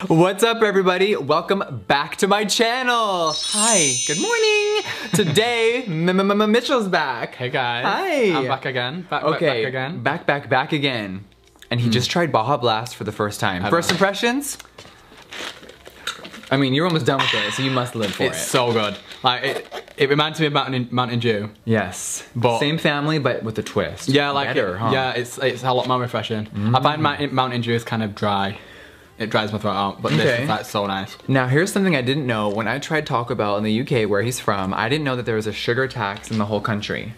What's up, everybody? Welcome back to my channel. Hi, good morning. Today, Mitchell's back. Hey guys. Hi. I'm back again. Back again. Back again. And he just tried Baja Blast for the first time. First impressions? I mean, you're almost done with it, so you must live for it. It's so good. Like it reminds me of Mountain Dew. Yes. But same family, but with a twist. Yeah, like better, huh? Yeah, it's a lot more refreshing. I find Mountain Dew is kind of dry. It dries my throat out, but this is like so nice. Now here's something I didn't know. When I tried Taco Bell in the UK, where he's from, I didn't know that there was a sugar tax in the whole country.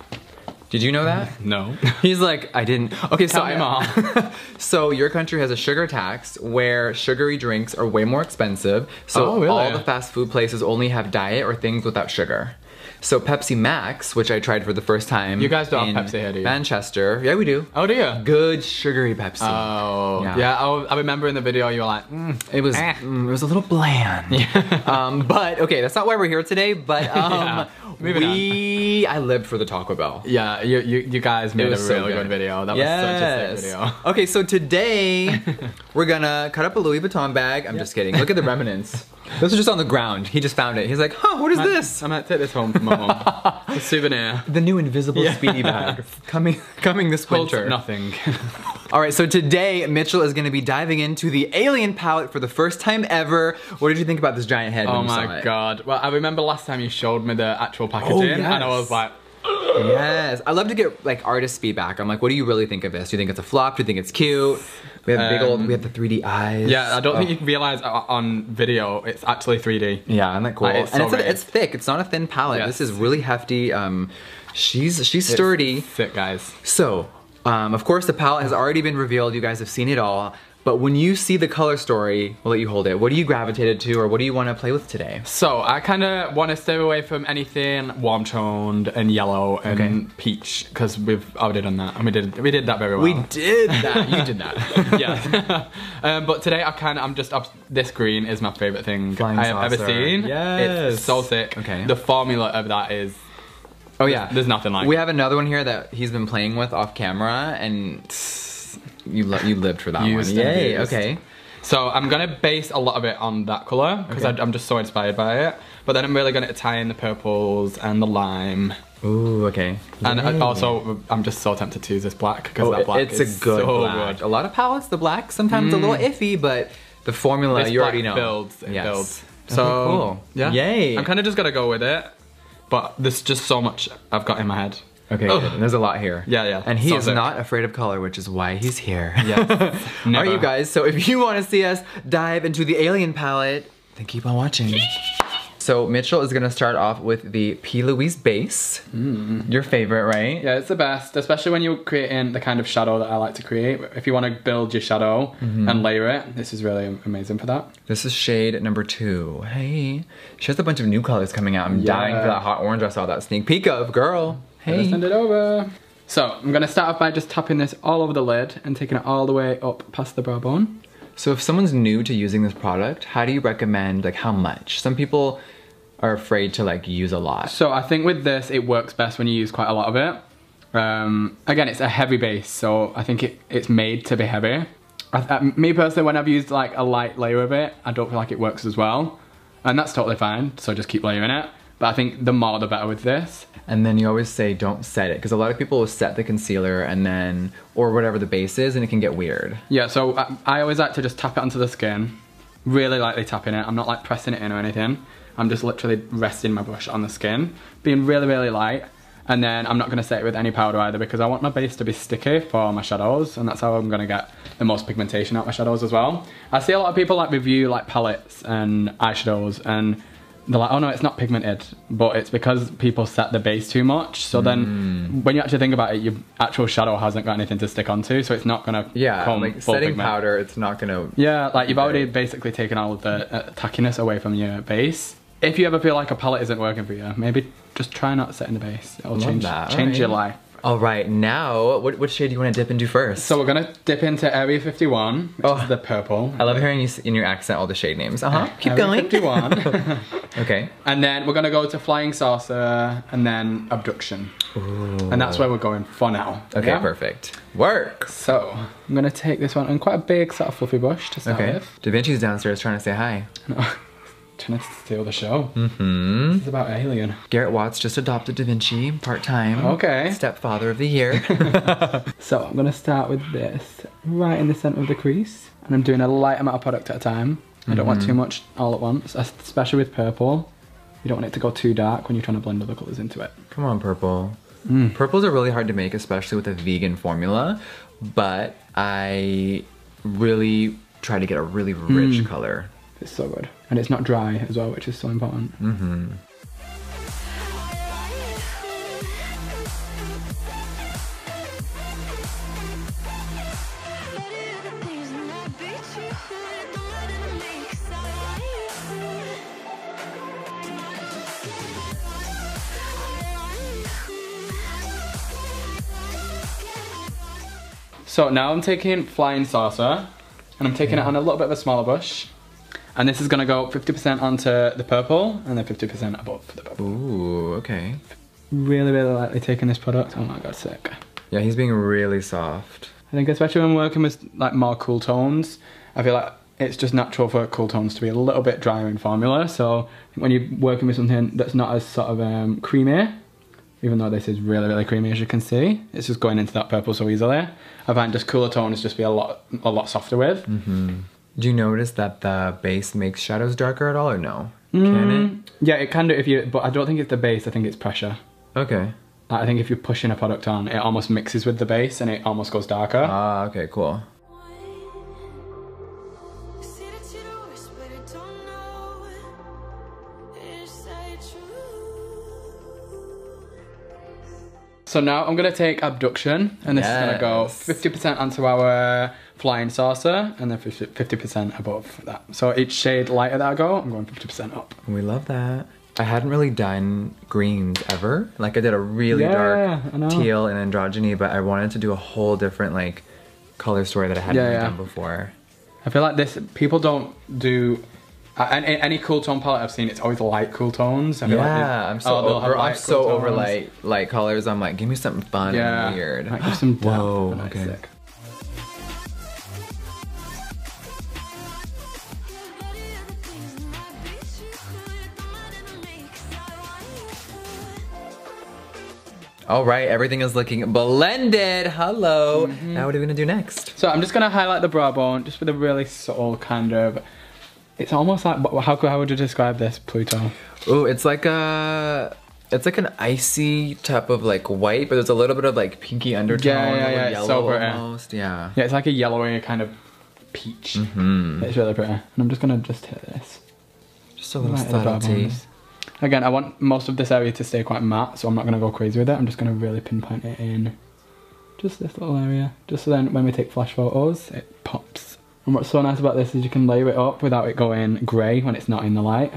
Did you know that? No. He's like, I didn't. Okay, so Tell me more. So your country has a sugar tax where sugary drinks are way more expensive. So all the fast food places only have diet or things without sugar. So Pepsi Max, which I tried for the first time. You guys don't have Pepsi here, do you? Manchester. Yeah, we do. Oh, do you? Good sugary Pepsi. Oh. Yeah, I remember in the video you were like, it was a little bland. Yeah. But okay, that's not why we're here today. But I lived for the Taco Bell. Yeah, you guys made a really good video. That was such a sick video. Okay, so today we're gonna cut up a Louis Vuitton bag. I'm just kidding. Look at the remnants. This is just on the ground. He just found it. He's like, huh, what is this? I might take this home for my mom. A souvenir. The new invisible speedy bag. Coming this winter. Nothing. All right, so today Mitchell is gonna be diving into the Alien palette for the first time ever. What did you think about this giant head when you saw it? Oh my god. Well, I remember last time you showed me the actual packaging and I was like, yes. I love to get like artist feedback. I'm like, what do you really think of this? Do you think it's a flop? Do you think it's cute? We have we have the 3D eyes. Yeah, I don't think you can realize on video it's actually 3D. Yeah, isn't that cool? It's and it's thick. It's not a thin palette. Yes. This is really hefty. She's sturdy. It's thick, guys. So, of course, the palette has already been revealed. You guys have seen it all. But when you see the color story, we'll let you hold it. What do you gravitated to, or what do you want to play with today? So I kind of want to stay away from anything warm toned and yellow and peach, because we've already done that, and we did that very well. We did that. You did that. Yeah. But today I'm just this green is my favorite thing I have ever seen. Yes. It's so sick. Okay. The formula of that is. Oh yeah. There's nothing like. We have another one here that he's been playing with off camera, and. You lived for that one. Yay, okay. So I'm gonna base a lot of it on that color because I'm just so inspired by it. But then I'm really gonna tie in the purples and the lime. Ooh, okay. And also, I'm just so tempted to use this black because that black is a good so black. good. A lot of palettes, the black sometimes a little iffy, but the formula this you already know. It builds. So cool. Yeah. Yay. I'm kind of just gonna go with it, but there's just so much I've got in my head. Okay, good. And there's a lot here. Yeah. And he is not afraid of color, which is why he's here. Yeah. Alright, you guys, so if you want to see us dive into the Alien palette, then keep on watching. So Mitchell is gonna start off with the P. Louise base. Your favorite, right? Yeah, it's the best, especially when you're creating the kind of shadow that I like to create. If you want to build your shadow and layer it, this is really amazing for that. This is shade number 2. Hey, she has a bunch of new colors coming out. I'm dying for that hot orange I saw that sneak peek of, girl. Hey. Send it over. So I'm gonna start off by just tapping this all over the lid and taking it all the way up past the brow bone. So if someone's new to using this product, how do you recommend, like how much? Some people are afraid to like use a lot. So I think with this, it works best when you use quite a lot of it. Again, it's a heavy base, so I think it's made to be heavy. Me personally, when I've used like a light layer of it, I don't feel like it works as well. And that's totally fine, so just keep layering it. But I think the more the better with this. And then you always say don't set it, because a lot of people will set the concealer and then, or whatever the base is, and it can get weird. Yeah, so I always like to just tap it onto the skin, really lightly tapping it. I'm not like pressing it in or anything. I'm just literally resting my brush on the skin, being really, really light. And then I'm not gonna set it with any powder either, because I want my base to be sticky for my shadows, and that's how I'm gonna get the most pigmentation out of my shadows as well. I see a lot of people like review like palettes and eyeshadows, and they're like, oh no, it's not pigmented, but it's because people set the base too much. So then when you actually think about it, your actual shadow hasn't got anything to stick onto, so it's not gonna come like full setting pigment. powder, it's not gonna... Yeah, like you've already basically taken all of the tackiness away from your base. If you ever feel like a palette isn't working for you, maybe just try not setting the base. It'll change your life. All right, now, what shade do you want to dip into first? So we're gonna dip into Area 51, which is the purple. I love hearing you in your accent all the shade names. Keep Area going. 51. Okay. And then we're gonna go to Flying Saucer and then Abduction. Ooh. And that's where we're going for now. Okay, yeah? Perfect. Work! So, I'm gonna take this one and quite a big sort of fluffy brush to start with. Da Vinci's downstairs trying to say hi. No, trying to steal the show. This is about Alien. Garrett Watts just adopted Da Vinci part-time. Okay. Stepfather of the year. So, I'm gonna start with this right in the center of the crease. And I'm doing a light amount of product at a time. I don't want too much all at once, especially with purple. You don't want it to go too dark when you're trying to blend other colors into it. Come on, purple. Purples are really hard to make, especially with a vegan formula, but I really try to get a really rich color. It's so good. And it's not dry as well, which is so important. So now I'm taking Flying Saucer and I'm taking it on a little bit of a smaller brush. And this is gonna go 50% onto the purple and then 50% above the purple. Ooh, okay. Really, really lightly taking this product. Oh my god, sick. Yeah, he's being really soft. I think especially when working with like more cool tones, I feel like it's just natural for cool tones to be a little bit drier in formula. So when you're working with something that's not as sort of creamy, even though this is really, really creamy as you can see, it's just going into that purple so easily. I find just cooler tones just be a lot softer with. Do you notice that the base makes shadows darker at all or no? Can it? Yeah, it can do if you, but I don't think it's the base, I think it's pressure. Okay. I think if you're pushing a product on, it almost mixes with the base and it almost goes darker. Ah, okay, cool. So now I'm gonna take Abduction, and this is gonna go 50% onto our Flying Saucer, and then 50% above that. So each shade lighter that I go, I'm going 50% up. We love that. I hadn't really done greens ever. Like I did a really dark teal and androgyny, but I wanted to do a whole different like color story that I hadn't really done before. I feel like this, people don't do, any cool tone palette I've seen, it's always light cool tones. I feel like I'm so over light colors. I'm like, give me something fun and weird. Like, give some depth. Whoa, okay. Sick. All right, everything is looking blended. Hello. Now what are we gonna do next? So I'm just gonna highlight the brow bone just with a really subtle kind of, it's almost like, how would you describe this, Pluto? Oh, it's like an icy type of like white, but there's a little bit of like pinky undertone. Yeah, yellow so pretty. Almost, yeah. Yeah, it's like a yellowy kind of peach. It's really pretty. And I'm just gonna hit this. Just a little subtlety. Again, I want most of this area to stay quite matte, so I'm not gonna go crazy with it. I'm just gonna really pinpoint it in just this little area. Just so then when we take flash photos, it pops. And what's so nice about this is you can layer it up without it going grey when it's not in the light.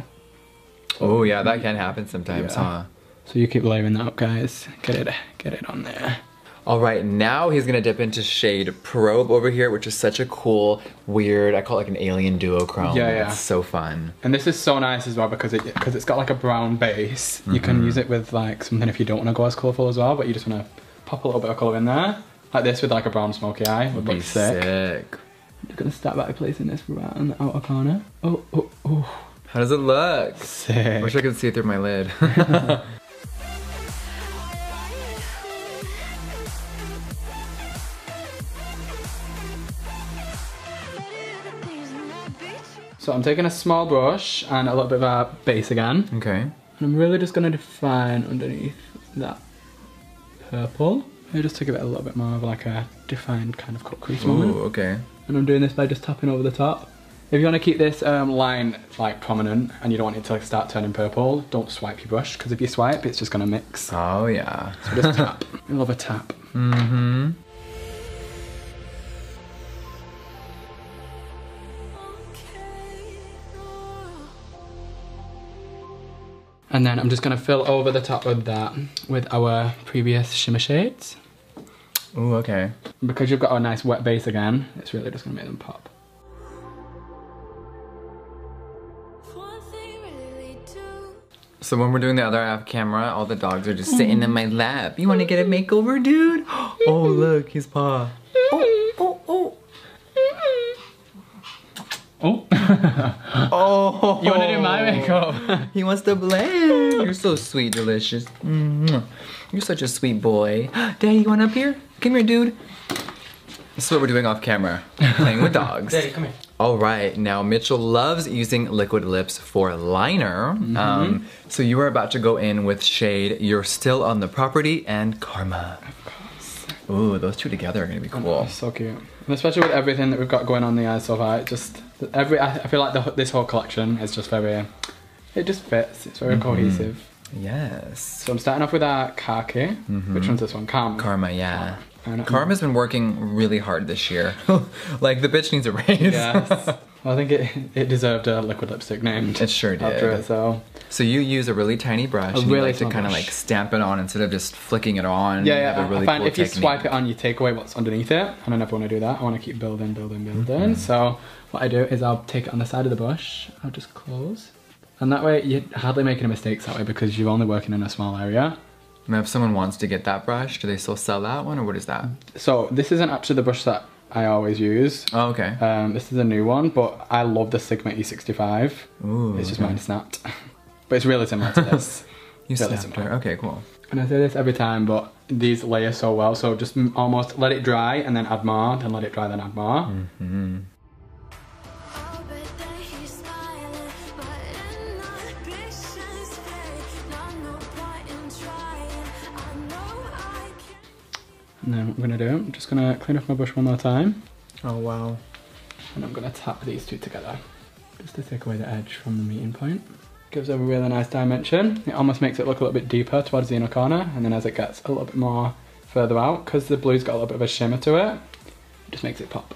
Oh yeah, that can happen sometimes, huh? So you keep layering that up, guys. Get it on there. All right, now he's gonna dip into shade Probe over here, which is such a cool, weird, I call it like an alien duochrome. Yeah. It's so fun. And this is so nice as well because it's got like a brown base. You can use it with like something if you don't want to go as colourful as well, but you just want to pop a little bit of colour in there. Like this with like a brown smoky eye would look sick. I'm just gonna start by placing this right on the outer corner. Oh. How does it look? Sick. Wish I could see through my lid. So I'm taking a small brush and a little bit of a base again. Okay. And I'm really just gonna define underneath that purple. I just to give it a little bit more of like a defined kind of cut crease moment. Ooh, okay. And I'm doing this by just tapping over the top. If you want to keep this line like prominent and you don't want it to like start turning purple, don't swipe your brush, because if you swipe, it's just gonna mix. Oh yeah. So just tap. I love a tap. And then I'm just gonna fill over the top of that with our previous shimmer shades. Ooh, okay. Because you've got a nice wet base again, it's really just gonna make them pop. So when we're doing the other half camera, all the dogs are just sitting in my lap. You want to get a makeover, dude? Oh, look, his paw. Oh. Oh. Oh. You want to do my makeup? He wants to blend. You're so sweet, delicious. You're such a sweet boy. Daddy, you want up here? Come here, dude. This is what we're doing off camera. Playing with dogs. Daddy, come here. All right, now Mitchell loves using liquid lips for liner. So you are about to go in with shade You're Still on the Property and Karma. Of course. Ooh, those two together are gonna be cool. Oh, so cute. And especially with everything that we've got going on the eyes so far, I feel like this whole collection is just it just fits. It's very cohesive. Yes. So I'm starting off with our khaki. Which one's this one? Karma. Karma, yeah. Karma's been working really hard this year. Like the bitch needs a raise. Yes. I think it deserved a liquid lipstick named. It sure did. After it, so you use a really tiny brush. And you like to kind of like stamp it on instead of just flicking it on. Yeah, you have a really I find cool if you technique. swipe it on, you take away what's underneath it, and I never want to do that. I want to keep building. So what I do is I'll take it on the side of the brush. I'll just close, and that way you're hardly making mistakes that way because you're only working in a small area. Now, if someone wants to get that brush, do they still sell that one, or what is that? So this isn't actually the brush that I always use. Oh, okay. This is a new one, but I love the Sigma E65. Ooh, it's just mine snapped. But it's really similar to this. You really snapped her. Okay, cool. And I say this every time, but these layer so well, so just almost let it dry and then add more, then let it dry, then add more. And then what I'm gonna do, I'm just gonna clean off my brush one more time. Oh, wow. And I'm gonna tap these two together, just to take away the edge from the meeting point. Gives it a really nice dimension. It almost makes it look a little bit deeper towards the inner corner, and then as it gets a little bit more further out, because the blue's got a little bit of a shimmer to it, it just makes it pop.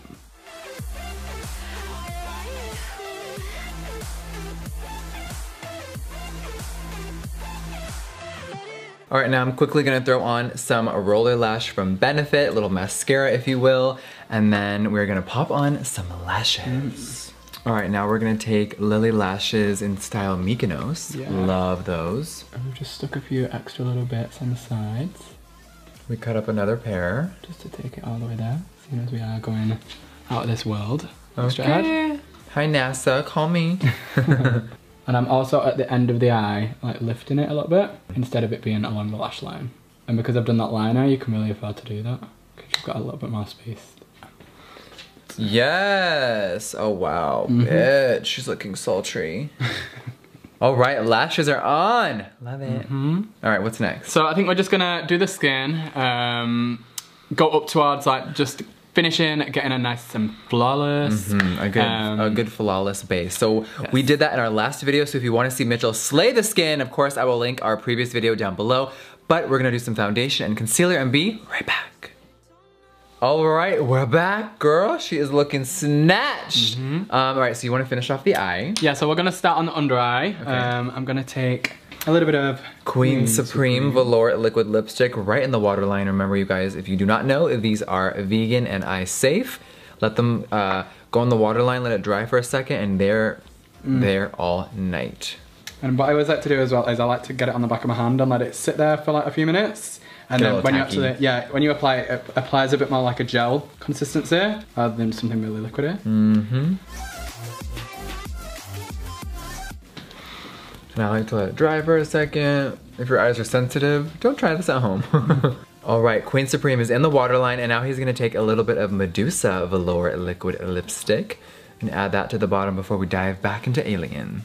All right, now I'm quickly gonna throw on some roller lash from Benefit, a little mascara if you will, and then we're gonna pop on some lashes. All right, now we're gonna take Lily lashes in style Mykonos. Yeah. Love those. And we've just stuck a few extra little bits on the sides. We cut up another pair. Just to take it all the way there, seeing as we are going out of this world. Okay. Hi NASA, call me. And I'm also at the end of the eye, like lifting it a little bit, instead of it being along the lash line. And because I've done that liner, you can really afford to do that, because you've got a little bit more space. Yes! Oh wow, bitch, she's looking sultry. All right, lashes are on. Love it. All right, what's next? So I think we're just gonna do the skin, go up towards like just finishing, getting a nice and flawless. A good flawless base. So we did that in our last video, so if you want to see Mitchell slay the skin, of course I will link our previous video down below, but we're gonna do some foundation and concealer and be right back. All right, we're back, girl. She is looking snatched. All right, so you want to finish off the eye? Yeah, so we're gonna start on the under eye. Okay. I'm gonna take a little bit of Queen Supreme Velour Liquid Lipstick right in the waterline. Remember, you guys, if you do not know, these are vegan and eye safe. Let them go in the waterline, let it dry for a second, and they're there all night. And what I always like to do as well is I like to get it on the back of my hand and let it sit there for like a few minutes. And then when you actually, when you apply it, it applies a bit more like a gel consistency rather than something really liquidy. And I like to let it dry for a second. If your eyes are sensitive, don't try this at home. All right, Queen Supreme is in the waterline, and now he's gonna take a little bit of Medusa Velour Liquid Lipstick and add that to the bottom before we dive back into Alien.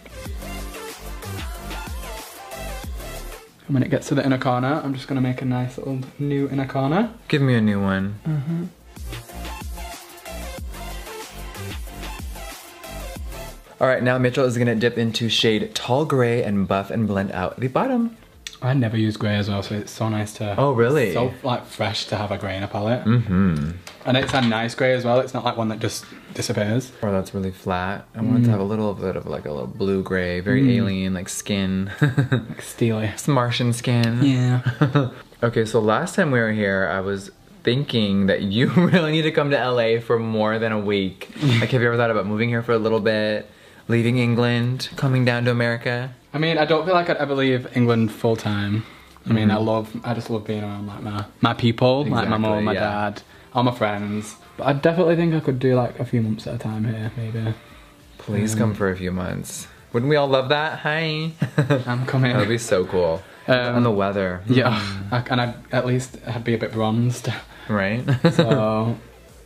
And when it gets to the inner corner, I'm just gonna make a nice little new inner corner. Give me a new one. All right, now Mitchell is gonna dip into shade Tall Gray and buff and blend out the bottom. I never use grey as well, so it's so nice to... Oh, really? So like fresh to have a grey in a palette. And it's a nice grey as well, it's not like one that just disappears. Or that's really flat. I want it to have a little bit of like a little blue gray, very alien, like skin. Like steely. It's Martian skin. Yeah. Okay, so last time we were here, I was thinking that you really need to come to LA for more than a week. Like, have you ever thought about moving here for a little bit? leaving England, coming down to America? I mean, I don't feel like I'd ever leave England full time. I mean, I just love being around like my people, like my mum, my dad, all my friends. But I definitely think I could do like a few months at a time here, maybe. Please come for a few months. Wouldn't we all love that? Hi. I'm coming. That'd be so cool. And the weather. Yeah, and at least I'd be a bit bronzed. Right. So,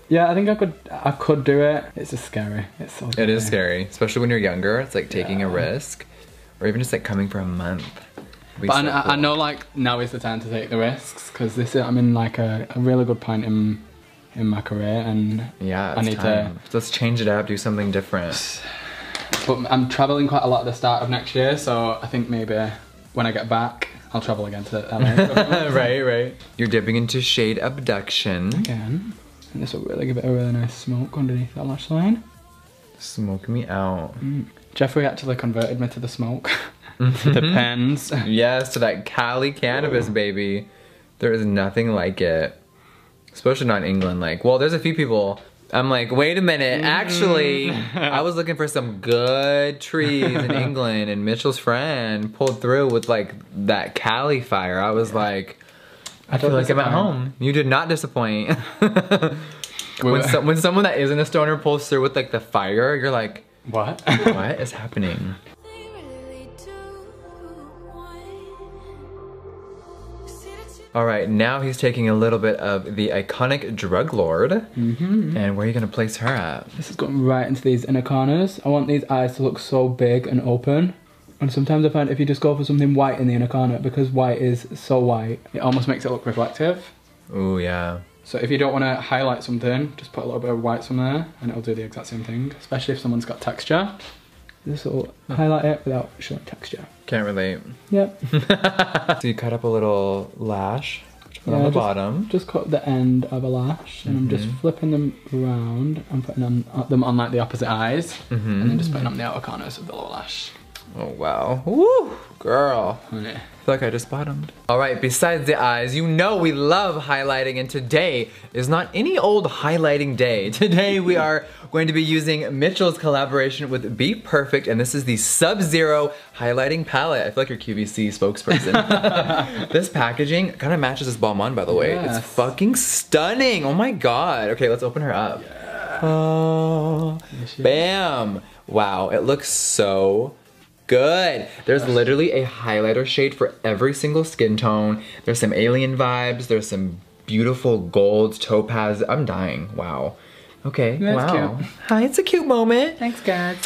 yeah, I think I could do it. It's just scary. It's so scary. It is scary, especially when you're younger. It's like taking a risk, or even just like coming for a month. But so I know like now is the time to take the risks because I'm in like a really good point in my career, and yeah, I need to let's change it up, do something different. But I'm traveling quite a lot at the start of next year, so I think maybe when I get back, I'll travel again to LA. Right. You're dipping into shade abduction again, and this will really give it a really nice smoke underneath that lash line. Smoke me out. Jeffree actually converted me to the smoke. To the pens. Yes, to that Cali cannabis, baby. There is nothing like it. Especially not in England. Like, well, there's a few people. I'm like, wait a minute. Actually, I was looking for some good trees in England, and Mitchell's friend pulled through with like that Cali fire. I was like, I feel like I'm at home. You did not disappoint. When someone that isn't a stoner pulls through with like the fire, you're like, what? What is happening? All right, now he's taking a little bit of the iconic Drug Lord. And where are you gonna place her at? This is going right into these inner corners. I want these eyes to look so big and open. And sometimes I find if you just go for something white in the inner corner, because white is so white, it almost makes it look reflective. Ooh, yeah. So if you don't want to highlight something, just put a little bit of white somewhere and it'll do the exact same thing, especially if someone's got texture. This will highlight it without showing texture. Can't relate. Yep. So you cut up a little lash on the bottom. Just cut the end of a lash, and I'm just flipping them around and putting them on like the opposite eyes, and then just putting on the outer corners of the lower lash. Oh wow. Woo! Girl. Honey. I feel like I just bottomed. All right, besides the eyes, you know we love highlighting, and today is not any old highlighting day. Today we are going to be using Mitchell's collaboration with Be Perfect, and this is the Sub-Zero highlighting palette. I feel like your QVC spokesperson. This packaging kind of matches this Balmain, by the way. Yes. It's fucking stunning. Oh my God. Okay, let's open her up. Yeah. Oh, bam. Wow, it looks so good. There's literally a highlighter shade for every single skin tone. There's some alien vibes. There's some beautiful golds, topaz. I'm dying. Wow. Okay. That's wow. cute. Hi, it's a cute moment. Thanks, guys.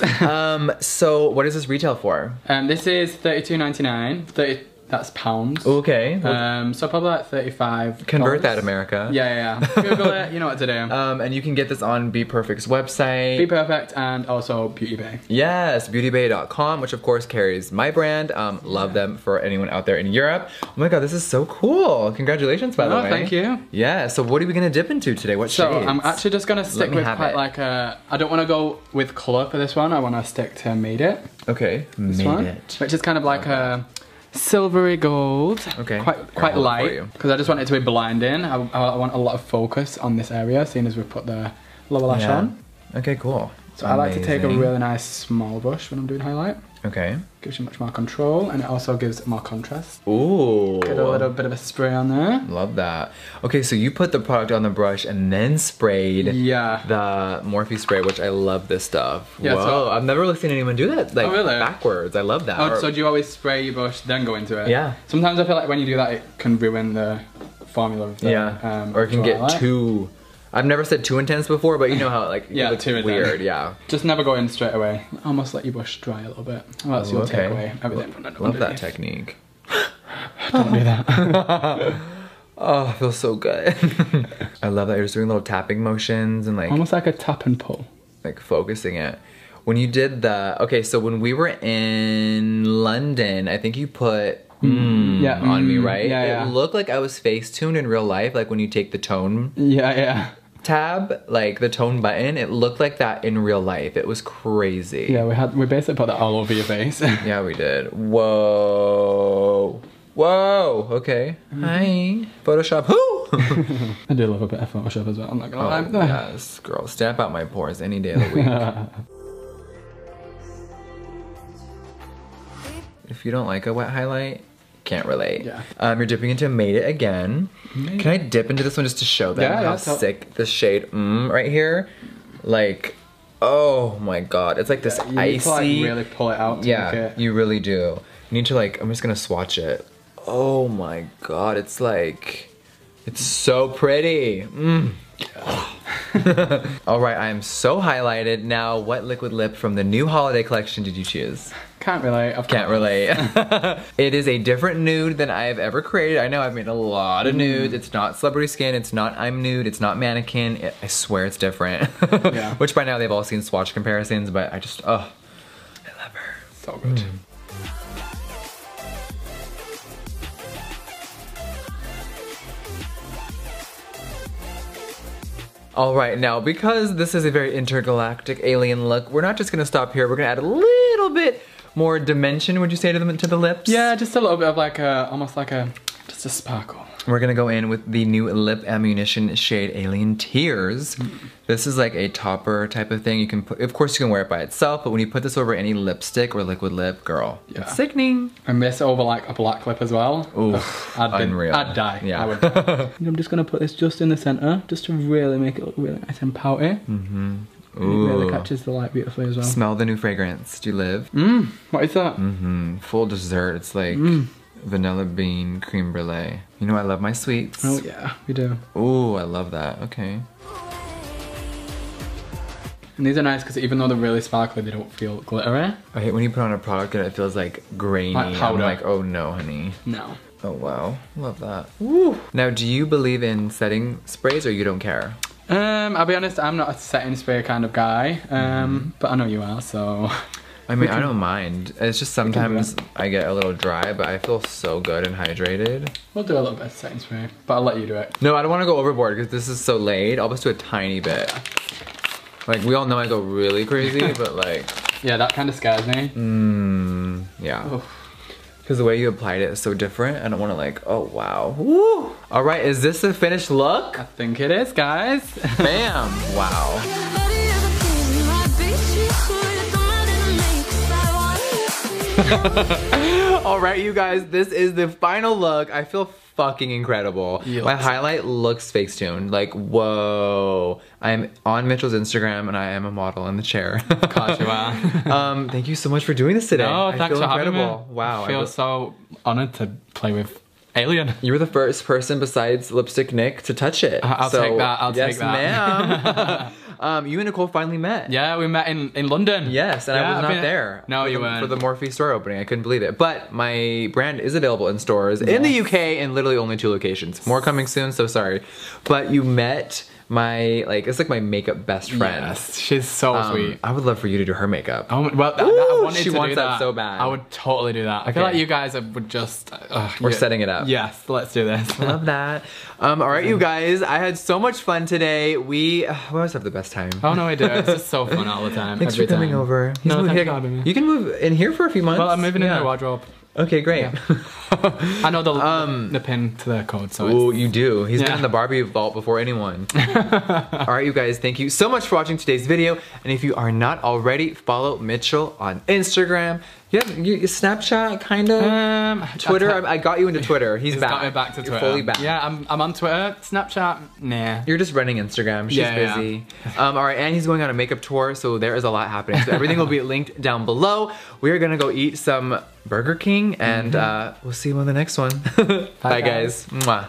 So what does this retail for? This is $32.99. That's pounds. Okay. So probably like 35. Convert that, America. Yeah. Google it. You know what to do. And you can get this on Be Perfect's website. Be Perfect and also Beauty Bay. Yes, beautybay.com, which of course carries my brand. Love them for anyone out there in Europe. Oh my God, this is so cool. Congratulations, by the way. Thank you. Yeah, so what are we gonna dip into today? What shades? I'm actually just gonna stick with quite like a, I don't wanna go with color for this one. I wanna stick to Made It. Okay, Made It. Which is kind of like a silvery gold. Okay. Quite light, because I just want it to be blinding. I want a lot of focus on this area, seeing as we've put the lower lash on. Okay, cool. So I like to take a really nice small brush when I'm doing highlight. Okay. Gives you much more control, and it also gives more contrast. Ooh. Get a little bit of a spray on there. Love that. Okay, so you put the product on the brush and then sprayed the Morphe spray, which I love this stuff. Yeah, whoa, so I've never really seen anyone do that like backwards. I love that. Oh, so do you always spray your brush, then go into it? Yeah. Sometimes I feel like when you do that, it can ruin the formula of the or it can get too... I've never said too intense before, but you know how like it's too weird, yeah. Just never go in straight away. Almost let your brush dry a little bit. Well, that's your takeaway. Everything from underneath. Love that technique. Don't do that. Oh, it feels so good. I love that you're just doing little tapping motions and like... Almost like a tap and pull. Like focusing it. When you did the... Okay, so when we were in London, I think you put... on me, right? It looked like I was Facetuned in real life, like when you take the tone tab, like the tone button, it looked like that in real life. It was crazy. Yeah, we basically put that all over your face. Yeah, we did. Whoa. Whoa, okay. Hi. Photoshop, who? I do love a bit of Photoshop as well, I'm not gonna lie. Yes, girl, stamp out my pores any day of the week. If you don't like a wet highlight, can't relate. Yeah. You're dipping into Made It Again. Can I dip into this one just to show them how sick the shade right here? Like, oh my god, it's like this you icy. need to, like, really pull it out to make it. You really do. You need to like, I'm just gonna swatch it. Oh my god, it's like, it's so pretty. All right, I am so highlighted. Now, what liquid lip from the new holiday collection did you choose? Can't relate. Can't relate. It is a different nude than I have ever created. I know I've made a lot of nudes. It's not Celebrity Skin. It's not I'm Nude. It's not Mannequin. I swear it's different. Yeah. Which by now they've all seen swatch comparisons, but I just, oh, I love her. So good. All right, now because this is a very intergalactic alien look, we're not just gonna stop here. We're gonna add a little bit more dimension, would you say, to the lips? Yeah, just a little bit of like a, almost like a, just a sparkle. We're gonna go in with the new Lip Ammunition shade Alien Tears. This is like a topper type of thing. You can put, of course you can wear it by itself, but when you put this over any lipstick or liquid lip, girl, it's sickening. And this over like a black lip as well. Ooh, unreal. I'd die. Yeah. I would die. I'm just gonna put this just in the center, just to really make it look really nice and pouty. Ooh. It really catches the light beautifully as well. Smell the new fragrance. Do you live? What is that? Full dessert. It's like vanilla bean creme brulee. You know I love my sweets. Oh yeah, we do. Ooh, I love that. Okay. And these are nice because even though they're really sparkly, they don't feel glittery. I hate when you put on a product and it feels like grainy. Like powder. I'm like, oh no, honey. No. Oh wow, love that. Woo. Now, do you believe in setting sprays or you don't care? I'll be honest, I'm not a setting spray kind of guy, but I know you are, so. I mean, I don't mind. It's just sometimes I get a little dry, but I feel so good and hydrated. We'll do a little bit of setting spray, but I'll let you do it. No, I don't want to go overboard because this is so laid. I'll just do a tiny bit. Like, we all know I go really crazy, but like... Yeah, that kind of scares me. Yeah. Because the way you applied it is so different. I don't want to like, oh wow. Woo! All right, is this the finished look? I think it is, guys. Bam! Wow. All right, you guys, this is the final look. I feel fucking incredible. My highlight looks Facetune. Like, whoa. I'm on Mitchell's Instagram and I am a model in the chair. Gosh, wow. Thank you so much for doing this today. No, thanks for having me. Wow. I feel so honored to play with Alien. You were the first person besides Lipstick Nick to touch it. I'll take that. I'll take that. Yes, ma'am. You and Nicole finally met. Yeah, we met in London. Yes, and I was not there. No, you weren't. For the Morphe store opening. I couldn't believe it. But my brand is available in stores in the UK in literally only 2 locations. More coming soon, so sorry. But you met my, like, it's like my makeup best friend. Yes, she's so sweet. I would love for you to do her makeup. Oh, well, I wanted she to wants do that so bad. I would totally do that. I feel like you guys would just... We're setting it up. Yes, let's do this. I love that. All right, you guys, I had so much fun today. We always have the best time. Oh, no, I do. It's just so fun all the time. Thanks for coming over. No, thanks for having me. You can move in here for a few months. Well, I'm moving in the wardrobe. Okay, great. Yeah. I know the pin to the code, so oh, you do. He's been in the Barbie vault before anyone. All right, you guys, thank you so much for watching today's video. And if you are not already, follow Mitchell on Instagram. You Snapchat, kind of? Twitter? I got you into Twitter. He's back. Got me back to Twitter. You're fully back. Yeah, I'm on Twitter. Snapchat, nah. You're just running Instagram. She's busy. All right, and he's going on a makeup tour, so there is a lot happening. So everything will be linked down below. We are gonna go eat some Burger King, and we'll see you on the next one. Bye guys. Mwah.